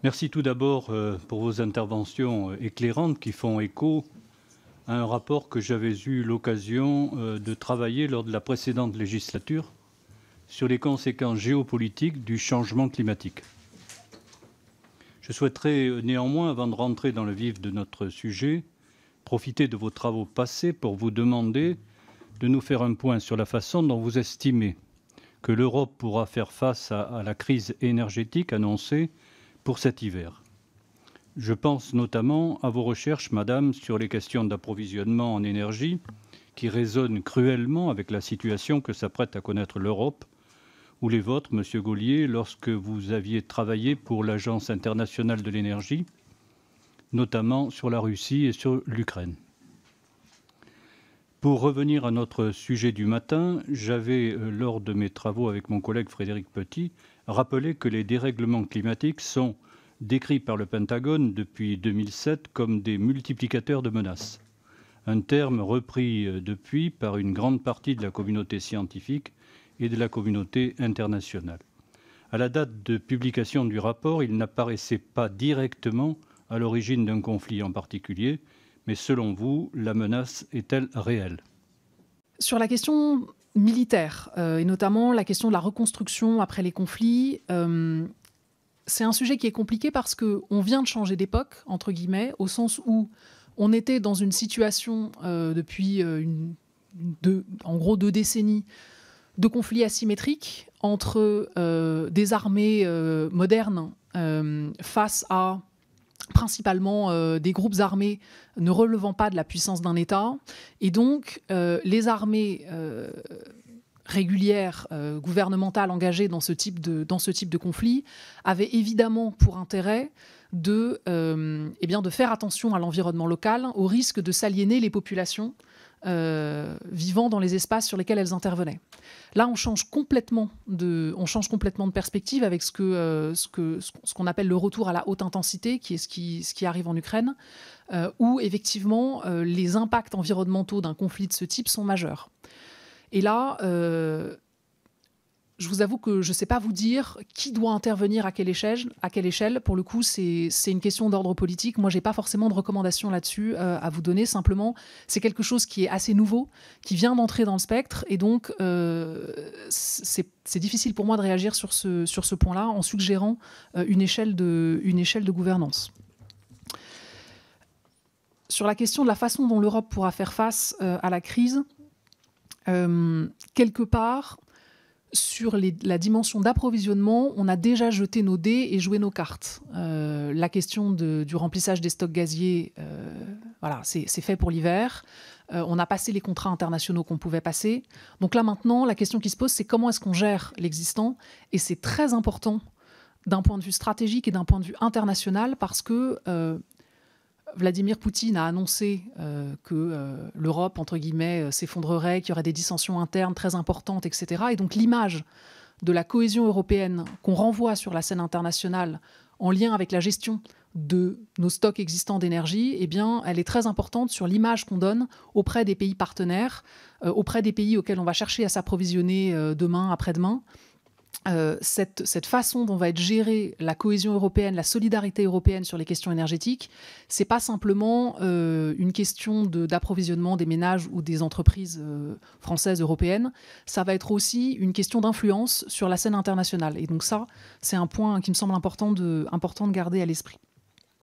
Merci tout d'abord pour vos interventions éclairantes qui font écho à un rapport que j'avais eu l'occasion de travailler lors de la précédente législature sur les conséquences géopolitiques du changement climatique. Je souhaiterais néanmoins, avant de rentrer dans le vif de notre sujet, profiter de vos travaux passés pour vous demander de nous faire un point sur la façon dont vous estimez que l'Europe pourra faire face à la crise énergétique annoncée pour cet hiver. Je pense notamment à vos recherches, Madame, sur les questions d'approvisionnement en énergie qui résonnent cruellement avec la situation que s'apprête à connaître l'Europe, ou les vôtres, Monsieur Gaulier, lorsque vous aviez travaillé pour l'Agence internationale de l'énergie, notamment sur la Russie et sur l'Ukraine. Pour revenir à notre sujet du matin, j'avais, lors de mes travaux avec mon collègue Frédéric Petit, rappelé que les dérèglements climatiques sont décrits par le Pentagone depuis 2007 comme des multiplicateurs de menaces, un terme repris depuis par une grande partie de la communauté scientifique et de la communauté internationale. À la date de publication du rapport, il n'apparaissait pas directement à l'origine d'un conflit en particulier, mais selon vous, la menace est-elle réelle ? Sur la question militaire, et notamment la question de la reconstruction après les conflits, c'est un sujet qui est compliqué parce qu'on vient de changer d'époque, entre guillemets, au sens où on était dans une situation depuis en gros 2 décennies de conflits asymétriques entre des armées modernes face à principalement des groupes armés ne relevant pas de la puissance d'un État. Et donc, les armées régulières, gouvernementales engagées dans ce type de conflit avaient évidemment pour intérêt de faire attention à l'environnement local, au risque de s'aliéner les populations vivant dans les espaces sur lesquels elles intervenaient. Là, on change complètement de perspective avec ce qu'on appelle le retour à la haute intensité, qui est ce qui arrive en Ukraine, où effectivement les impacts environnementaux d'un conflit de ce type sont majeurs. Et là, je vous avoue que je ne sais pas vous dire qui doit intervenir à quelle échelle. Pour le coup, c'est une question d'ordre politique. Moi, je n'ai pas forcément de recommandations là-dessus à vous donner. Simplement, c'est quelque chose qui est assez nouveau, qui vient d'entrer dans le spectre. Et donc, c'est difficile pour moi de réagir sur ce point-là en suggérant une échelle de gouvernance. Sur la question de la façon dont l'Europe pourra faire face à la crise, quelque part, sur la dimension d'approvisionnement, on a déjà jeté nos dés et joué nos cartes. La question du remplissage des stocks gaziers, voilà, c'est fait pour l'hiver. On a passé les contrats internationaux qu'on pouvait passer. Donc là, maintenant, la question qui se pose, c'est comment est-ce qu'on gère l'existant ? Et c'est très important d'un point de vue stratégique et d'un point de vue international parce que Vladimir Poutine a annoncé que l'Europe, entre guillemets, s'effondrerait, qu'il y aurait des dissensions internes très importantes, etc. Et donc l'image de la cohésion européenne qu'on renvoie sur la scène internationale en lien avec la gestion de nos stocks existants d'énergie, eh bien, elle est très importante sur l'image qu'on donne auprès des pays partenaires, auprès des pays auxquels on va chercher à s'approvisionner demain, après-demain. Cette façon dont va être gérée la cohésion européenne, la solidarité européenne sur les questions énergétiques, c'est pas simplement une question d'approvisionnement des ménages ou des entreprises françaises, européennes. Ça va être aussi une question d'influence sur la scène internationale. Et donc ça, c'est un point qui me semble important de garder à l'esprit.